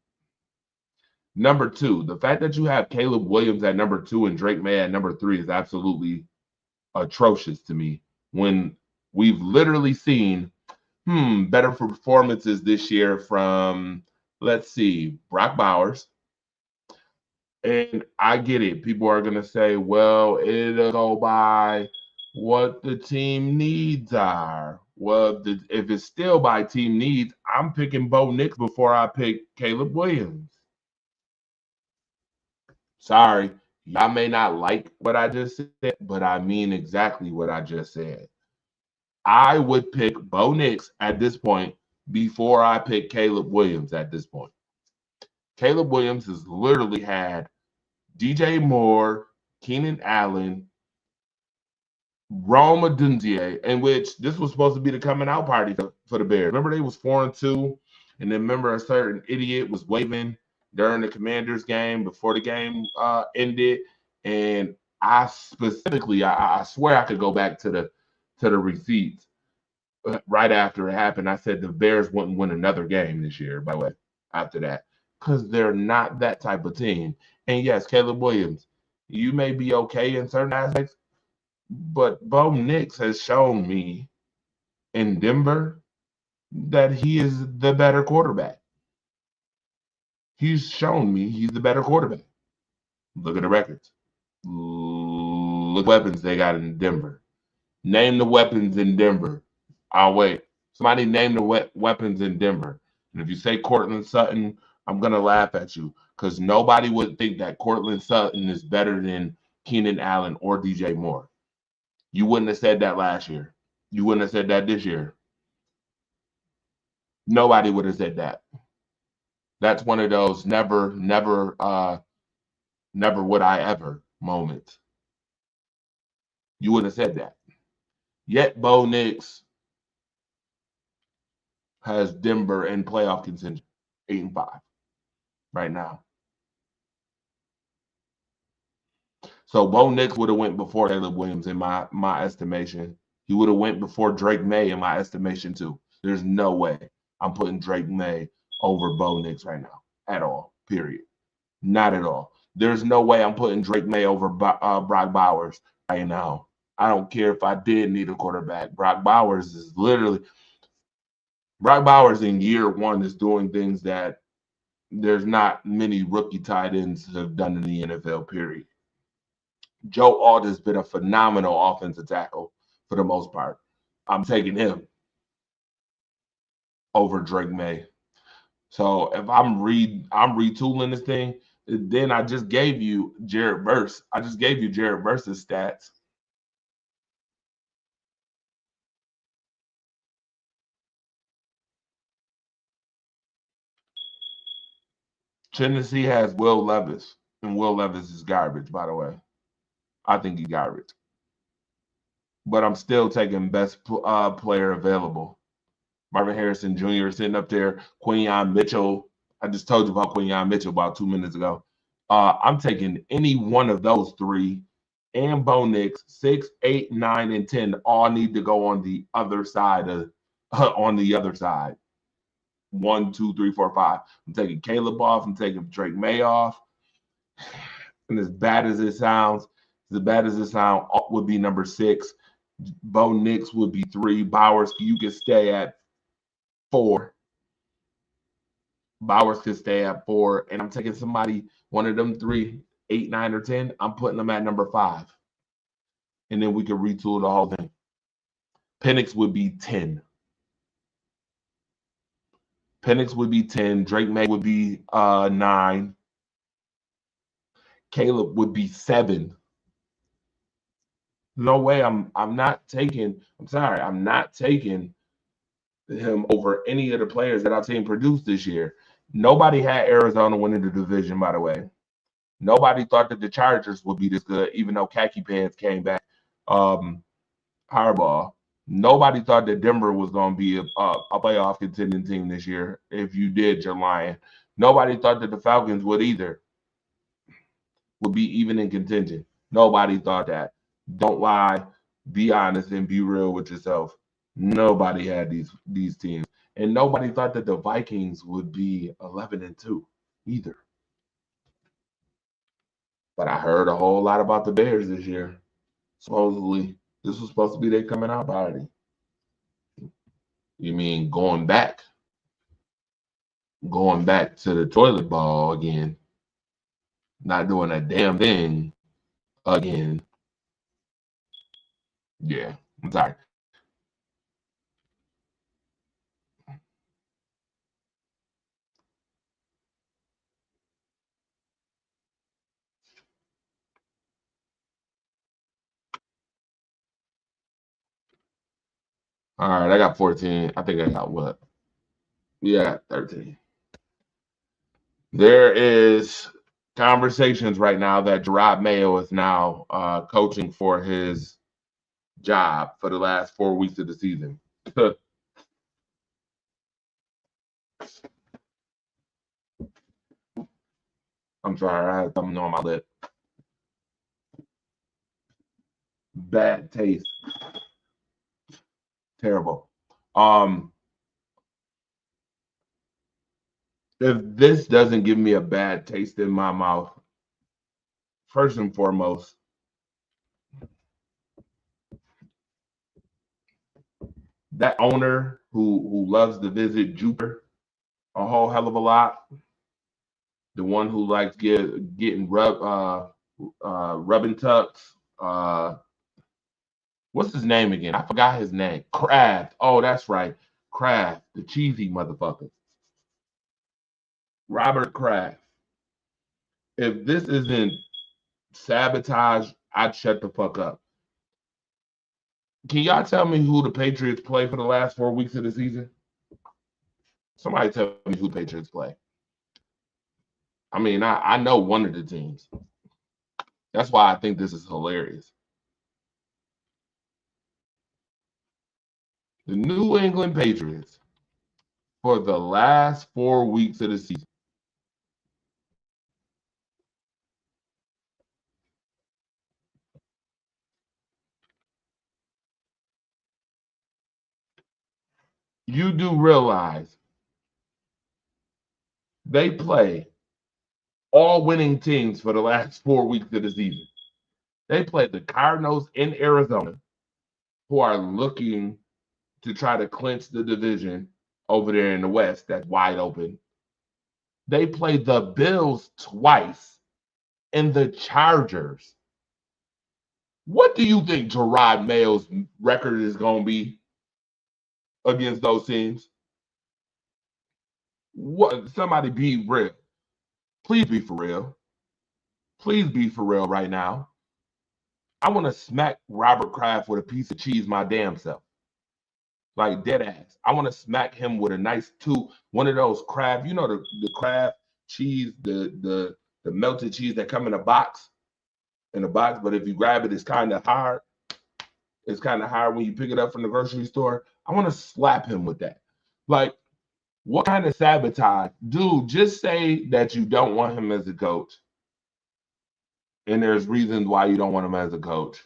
Number two, the fact that you have Caleb Williams at number two and Drake May at number three is absolutely atrocious to me when we've literally seen better performances this year from, let's see, Brock Bowers. And I get it. People are going to say, well, it'll go by what the team needs are. Well, if it's still by team needs, I'm picking Bo Nix before I pick Caleb Williams. Sorry, y'all may not like what I just said, but I mean exactly what I just said. I would pick Bo Nix at this point before I pick Caleb Williams at this point. Caleb Williams has literally had DJ Moore, Keenan Allen, Rome Odunze, in which this was supposed to be the coming out party for the Bears. Remember, they was 4-2, and then remember a certain idiot was waving during the Commanders game before the game ended. And I specifically, I swear I could go back to the receipts right after it happened. I said the Bears wouldn't win another game this year, by the way, after that, because they're not that type of team. And yes, Caleb Williams, you may be okay in certain aspects, but Bo Nix has shown me in Denver that he is the better quarterback. He's shown me he's the better quarterback. Look at the records. Look weapons they got in Denver. Name the weapons in Denver. I'll wait. Somebody name the weapons in Denver. And if you say Cortland Sutton, I'm going to laugh at you because nobody would think that Cortland Sutton is better than Keenan Allen or DJ Moore. You wouldn't have said that last year. You wouldn't have said that this year. Nobody would have said that. That's one of those never would I ever moments. You wouldn't have said that. Yet Bo Nix has Denver in playoff contention, 8-5 right now. So Bo Nix would have went before Caleb Williams in my estimation. He would have went before Drake May in my estimation too. There's no way I'm putting Drake May over Bo Nix right now at all, period. Not at all. There's no way I'm putting Drake May over Brock Bowers right now. I don't care if I did need a quarterback. Brock Bowers in year one is doing things that there's not many rookie tight ends have done in the NFL, period. Joe Alt has been a phenomenal offensive tackle for the most part. I'm taking him over Drake May. So if I'm retooling this thing, then I just gave you Jared Verse. I just gave you Jared Verse's stats. Tennessee has Will Levis, and Will Levis is garbage, by the way. I think he's garbage. But I'm still taking best player available. Marvin Harrison Jr. sitting up there. Quinyon Mitchell. I just told you about Quinyon Mitchell about 2 minutes ago. I'm taking any one of those three and Bo Nix, 6, 8, 9, and 10 all need to go on the other side of on the other side. 1, 2, 3, 4, 5. I'm taking Caleb off. I'm taking Drake May off. And as bad as it sounds, would be number 6. Bo Nix would be 3. Bowers, you can stay at 4. Bowers could stay at 4. And I'm taking somebody, one of them 3, 8, 9, or 10. I'm putting them at number 5. And then we could retool the whole thing. Penix would be 10. Penix would be 10. Drake May would be 9. Caleb would be 7. No way. I'm not taking him over any of the players that I've seen produce this year. Nobody had Arizona winning the division, by the way. Nobody thought that the Chargers would be this good, even though Khaki Pants came back. Powerball. Nobody thought that Denver was going to be a playoff contending team this year. If you did, you're lying. Nobody thought that the Falcons would either. Would be even in contention. Nobody thought that. Don't lie. Be honest and be real with yourself. Nobody had these teams, and nobody thought that the Vikings would be 11-2 either. But I heard a whole lot about the Bears this year. Supposedly, this was supposed to be their coming out party. You mean going back to the toilet bowl again, not doing a damn thing again. Yeah, I'm sorry. All right, I got 14. I think I got what? Yeah, 13. There is conversations right now that Gerard Mayo is now coaching for his job for the last 4 weeks of the season. I'm sorry, I had something on my lip. Bad taste. Terrible. If this doesn't give me a bad taste in my mouth, first and foremost, that owner who loves to visit Jupiter a whole hell of a lot, the one who likes getting rubbing tucks, what's his name again? I forgot his name. Kraft. Oh, that's right. Kraft, the cheesy motherfucker. Robert Kraft. If this isn't sabotage, I'd shut the fuck up. Can y'all tell me who the Patriots play for the last 4 weeks of the season? Somebody tell me who the Patriots play. I mean, I know one of the teams. That's why I think this is hilarious. The New England Patriots for the last 4 weeks of the season. You do realize they play all winning teams for the last 4 weeks of the season. They played the Cardinals in Arizona, who are looking to try to clinch the division over there in the West that's wide open. They played the Bills twice and the Chargers. What do you think Gerard Mayo's record is going to be against those teams? What? Somebody be real. Please be for real. Please be for real right now. I want to smack Robert Kraft with a piece of cheese my damn self. Like dead ass. I want to smack him with a nice one of those Kraft, you know, the Kraft cheese, the melted cheese that come in a box, but if you grab it, it's kind of hard. It's kind of hard when you pick it up from the grocery store. I want to slap him with that. Like, what kind of sabotage? Dude, just say that you don't want him as a coach. And there's reasons why you don't want him as a coach.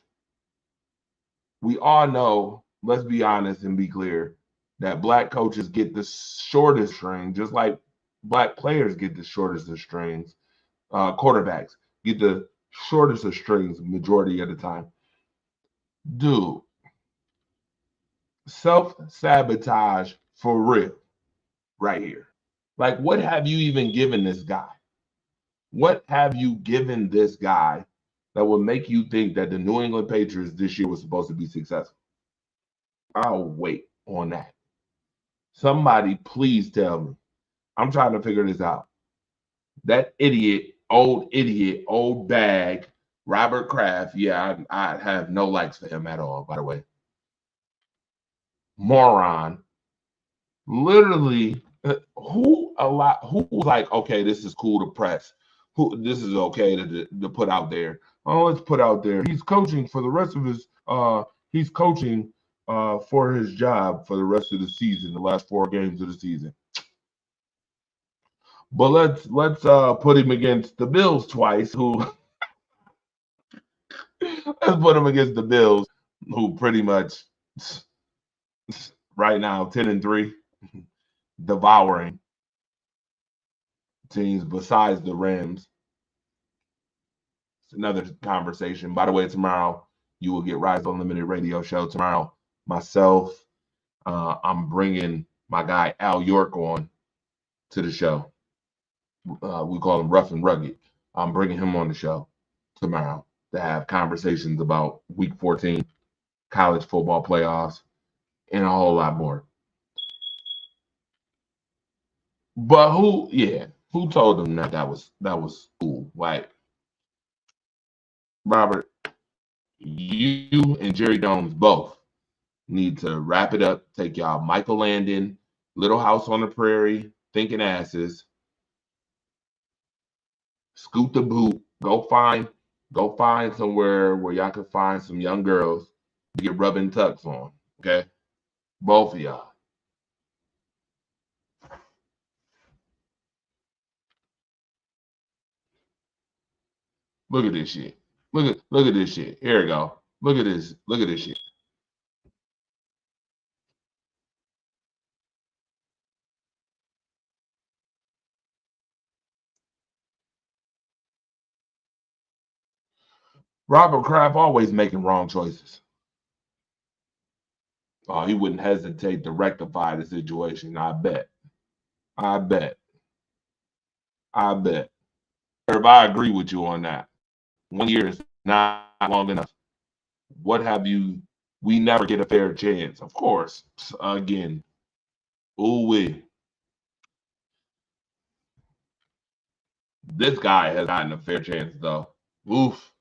We all know, let's be honest and be clear, that black coaches get the shortest string, just like black players get the shortest of strings. Quarterbacks get the shortest of strings majority of the time. Dude, self-sabotage for real right here. Like, what have you even given this guy? What have you given this guy that would make you think that the New England Patriots this year was supposed to be successful? I'll wait on that. Somebody please tell me. I'm trying to figure this out. That idiot, old bag, Robert Kraft. Yeah, I have no likes for him at all, by the way. Moron. Literally, who was like, okay, this is cool to press. This is okay to put out there. Oh, let's put out there. He's coaching for the rest of his he's coaching for his job for the rest of the season, the last 4 games of the season. But let's put him against the Bills twice. Let's put him against the Bills. who pretty much right now 10-3, devouring teams besides the Rams. It's another conversation. By the way, tomorrow you will get Rise Unlimited radio show tomorrow. Myself, I'm bringing my guy Al York on to the show. We call him Rough and Rugged. I'm bringing him on the show tomorrow to have conversations about Week 14, college football playoffs, and a whole lot more. But who told them that was cool? Like, Robert, you and Jerry Jones both need to wrap it up. Take y'all Michael Landon, Little House on the Prairie, Thinking Asses, scoot the boot, go find somewhere where y'all can find some young girls to get rubbing tucks on. Okay, both of y'all. Look at this shit. Look at this shit. Here we go. Look at this. Look at this shit. Robert Kraft always making wrong choices. Oh, he wouldn't hesitate to rectify the situation. I bet. I bet. I bet. If I agree with you on that, 1 year is not long enough. What have you? We never get a fair chance. Of course. Again. Ooh wee. This guy has gotten a fair chance though. Oof.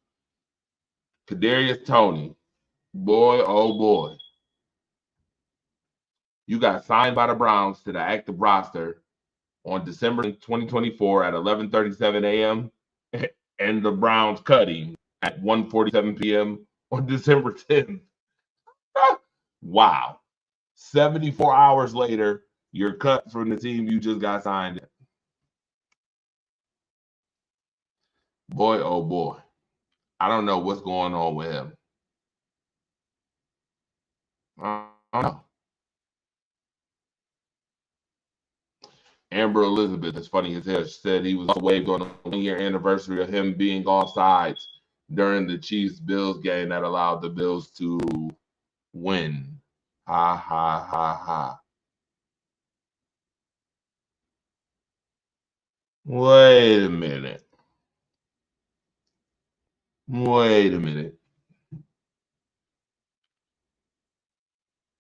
Kadarius Toney. Boy, oh boy. You got signed by the Browns to the active roster on December 2024 at 11:37 a.m. and the Browns cutting at 1:47 p.m. on December 10th. Wow. 74 hours later, you're cut from the team you just got signed in. Boy, oh boy. I don't know what's going on with him. I don't know. Amber Elizabeth, it's funny as hell, she said he was waved on the 1-year anniversary of him being offsides during the Chiefs-Bills game that allowed the Bills to win. Ha, ha, ha, ha. Wait a minute. Wait a minute.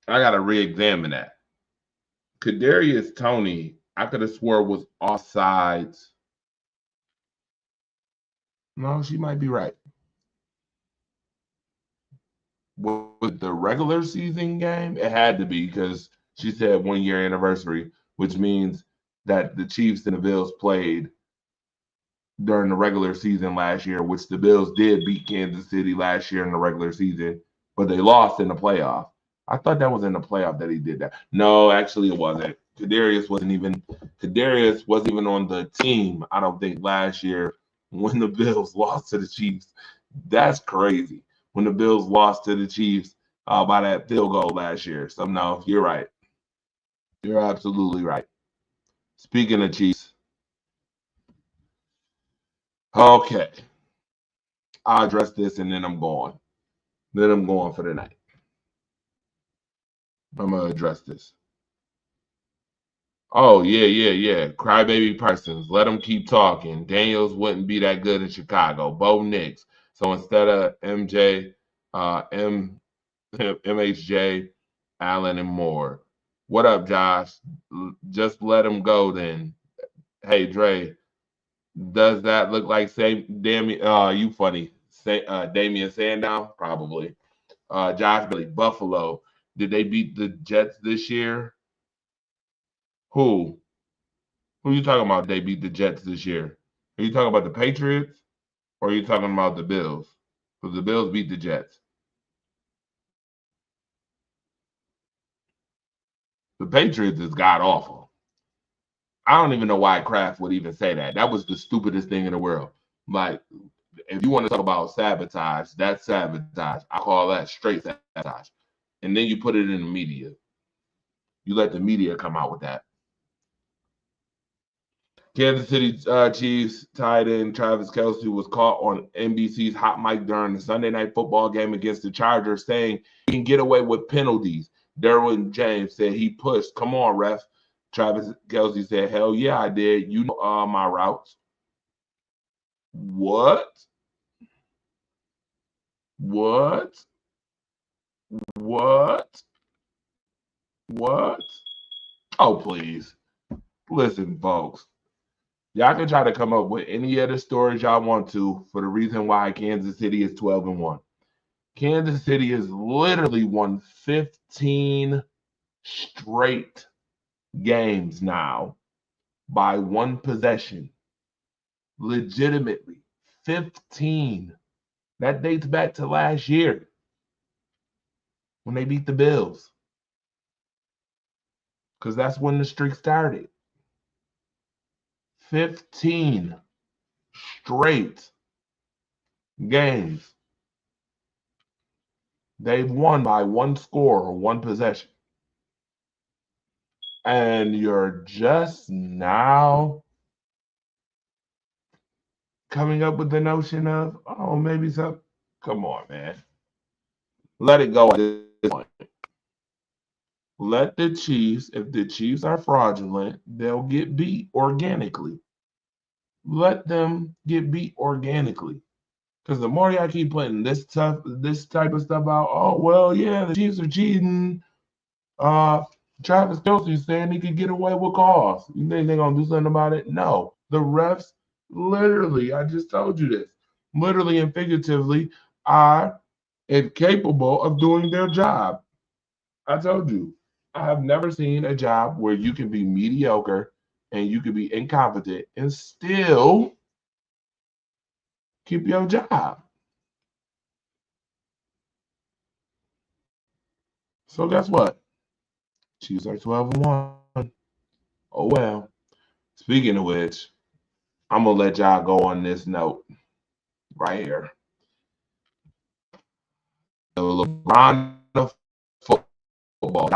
I got to re-examine that. Kadarius Toney, I could have swore was offsides. No, she might be right. With the regular season game, it had to be because she said 1-year anniversary, which means that the Chiefs and the Bills played during the regular season last year, which the Bills did beat Kansas City last year in the regular season, but they lost in the playoff. I thought that was in the playoff that he did that. No, actually it wasn't. Kadarius wasn't even on the team, I don't think, last year when the Bills lost to the Chiefs. That's crazy. When the Bills lost to the Chiefs by that field goal last year. So no, you're right. You're absolutely right. Speaking of Chiefs. Okay. I'll address this and then I'm going. Then I'm going for the night. I'm going to address this. Oh, yeah. Crybaby Parsons. Let them keep talking. Daniels wouldn't be that good in Chicago. Bo Nix. So instead of MHJ, Allen, and Moore. What up, Josh? Just let him go then. Hey, Dre. Does that look like Damian? You funny. Damian Sandow? Probably. Josh Billy, Buffalo. Did they beat the Jets this year? Who? Who are you talking about? They beat the Jets this year. Are you talking about the Patriots? Or are you talking about the Bills? Because the Bills beat the Jets. The Patriots is god awful. I don't even know why Kraft would even say that. That was the stupidest thing in the world. Like, if you want to talk about sabotage, that's sabotage. I call that straight sabotage. And then you put it in the media. You let the media come out with that. Kansas City Chiefs tight end Travis Kelce was caught on NBC's Hot Mic during the Sunday Night Football game against the Chargers, saying he can get away with penalties. Derwin James said he pushed. Come on, ref. Travis Kelce said, hell yeah, I did. You know my routes. What? What? What? What? Oh, please. Listen, folks. Y'all can try to come up with any other stories y'all want to for the reason why Kansas City is 12-1. Kansas City has literally won 15 straight games now by one possession. Legitimately, 15. That dates back to last year when they beat the Bills. Because that's when the streak started. 15 straight games. They've won by one score or one possession. And you're just now coming up with the notion of, oh, maybe some. Come on, man. Let it go at this point. Let the Chiefs, if the Chiefs are fraudulent, they'll get beat organically. Let them get beat organically. Because the more y'all keep putting this type of stuff out, oh, well, yeah, the Chiefs are cheating. Travis Kelce saying he could get away with calls. You think they're going to do something about it? No. The refs, literally, I just told you this, literally and figuratively, are incapable of doing their job. I told you, I have never seen a job where you can be mediocre and you can be incompetent and still keep your job. So guess what? Chiefs are 12-1. Oh well. Speaking of which, I'm gonna let y'all go on this note right here. The LeBron of football.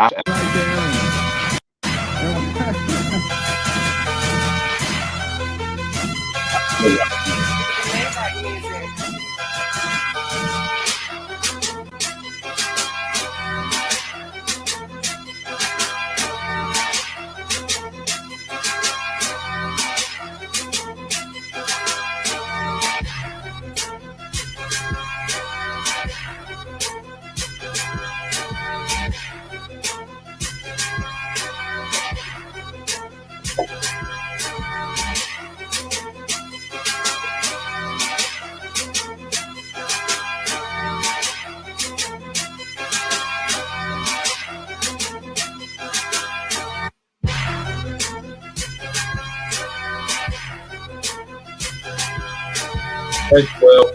Thanks, Will.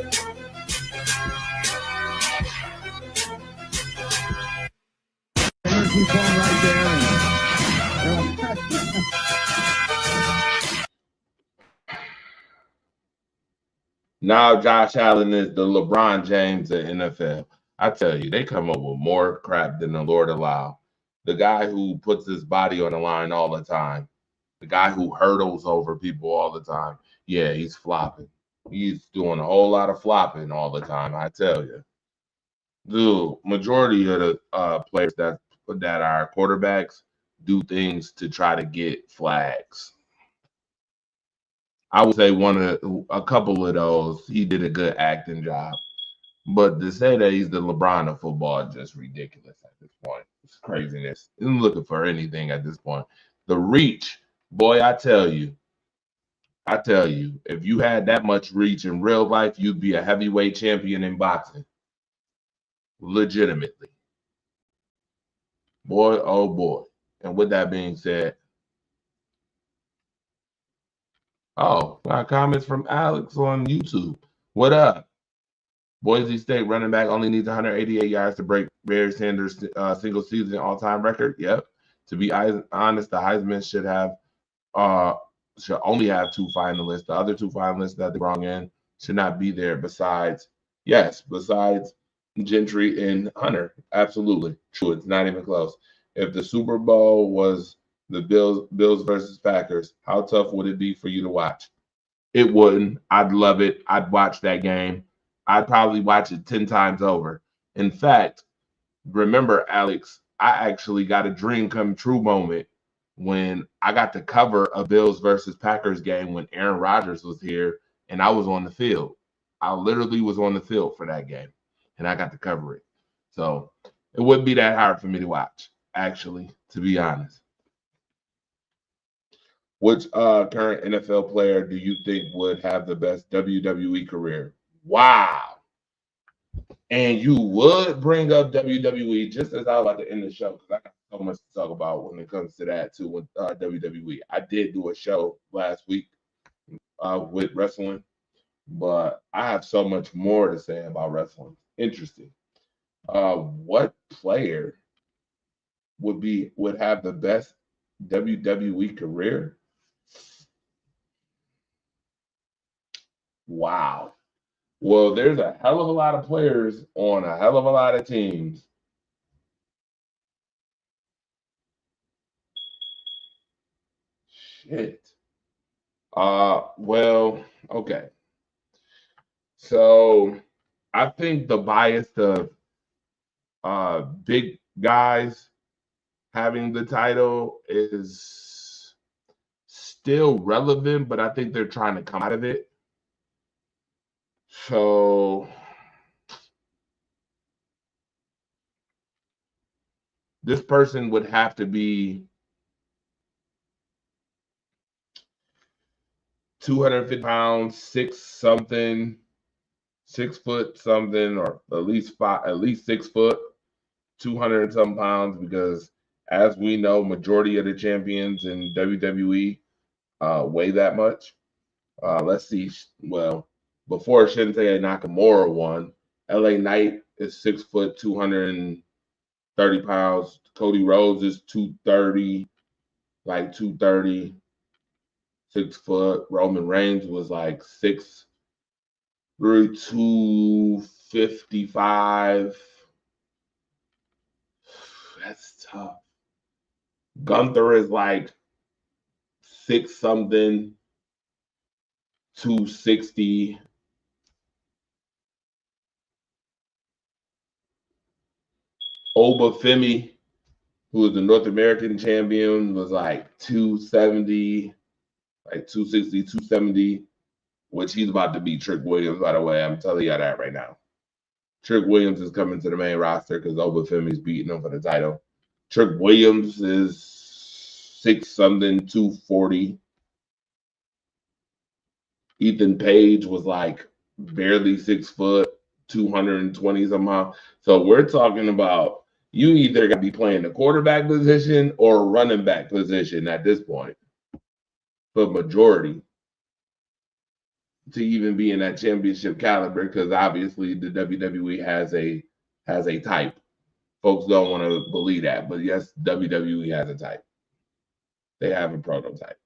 Now Josh Allen is the LeBron James of NFL. I tell you, they come up with more crap than the Lord allow. The guy who puts his body on the line all the time, the guy who hurdles over people all the time, yeah, he's flopping. He's doing a whole lot of flopping all the time, I tell you. The majority of the players that are quarterbacks do things to try to get flags. I would say a couple of those, he did a good acting job. But to say that he's the LeBron of football is just ridiculous at this point. It's craziness. Isn't looking for anything at this point. The reach, boy, I tell you, if you had that much reach in real life, you'd be a heavyweight champion in boxing. Legitimately. Boy, oh boy. And with that being said, got comments from Alex on YouTube. What up? Boise State running back only needs 188 yards to break Barry Sanders' single season all-time record. Yep. To be honest, the Heisman should only have two finalists. The other two finalists that they brought in, should not be there besides Gentry and Hunter. Absolutely. True. It's not even close. If the Super Bowl was the Bills versus Packers, how tough would it be for you to watch? It wouldn't. I'd love it. I'd watch that game. I'd probably watch it 10 times over. In fact, remember, Alex, I actually got a dream come true moment when I got to cover a Bills versus Packers game when Aaron Rodgers was here and I was on the field. I literally was on the field for that game and I got to cover it. So it wouldn't be that hard for me to watch, actually, to be honest. Which current NFL player do you think would have the best WWE career? Wow. And you would bring up WWE just as I was about to end the show because I got so much to talk about when it comes to that too with WWE. I did do a show last week with wrestling, but I have so much more to say about wrestling. Interesting. What player would have the best WWE career? Wow. Well, there's a hell of a lot of players on a hell of a lot of teams. Shit. Well, okay. So I think the bias of big guys having the title is still relevant, but I think they're trying to come out of it. So this person would have to be 250 pounds, 6 foot something, or at least 6 foot, 200 and some pounds, because as we know, majority of the champions in WWE weigh that much. Let's see. Well, before Shinsuke Nakamura won, LA Knight is 6 foot, 230 pounds. Cody Rhodes is 230, like 230, 6 foot. Roman Reigns was like 6'3", 255. That's tough. Gunther is like 6 something, 260. Oba Femi, who was the North American champion, was like 270, like 260, 270, which he's about to beat Trick Williams, by the way. I'm telling you that right now. Trick Williams is coming to the main roster because Oba Femi's beating him for the title. Trick Williams is 6 something, 240. Ethan Page was like barely 6 foot, 220 somehow. So we're talking about you either got to be playing the quarterback position or running back position at this point for majority to even be in that championship caliber, because obviously the WWE has a type. Folks don't want to believe that, but yes, WWE has a type. They have a prototype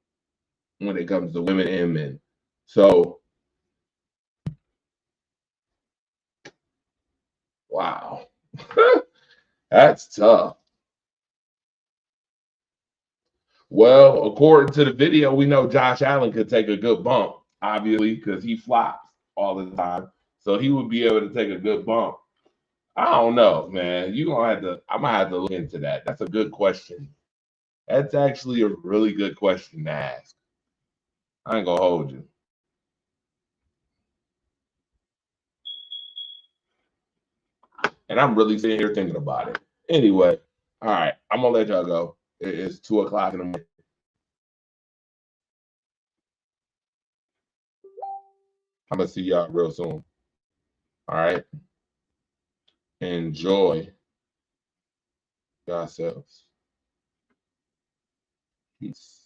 when it comes to women and men. So, wow. That's tough. Well, according to the video, we know Josh Allen could take a good bump, obviously, because he flops all the time. So he would be able to take a good bump. I don't know, man. I'm gonna have to look into that. That's a good question. That's actually a really good question to ask. I ain't gonna hold you. And I'm really sitting here thinking about it. Anyway, all right, I'm gonna let y'all go. It's 2:00 in the morning. I'm gonna see y'all real soon. All right. Enjoy yourselves. Peace.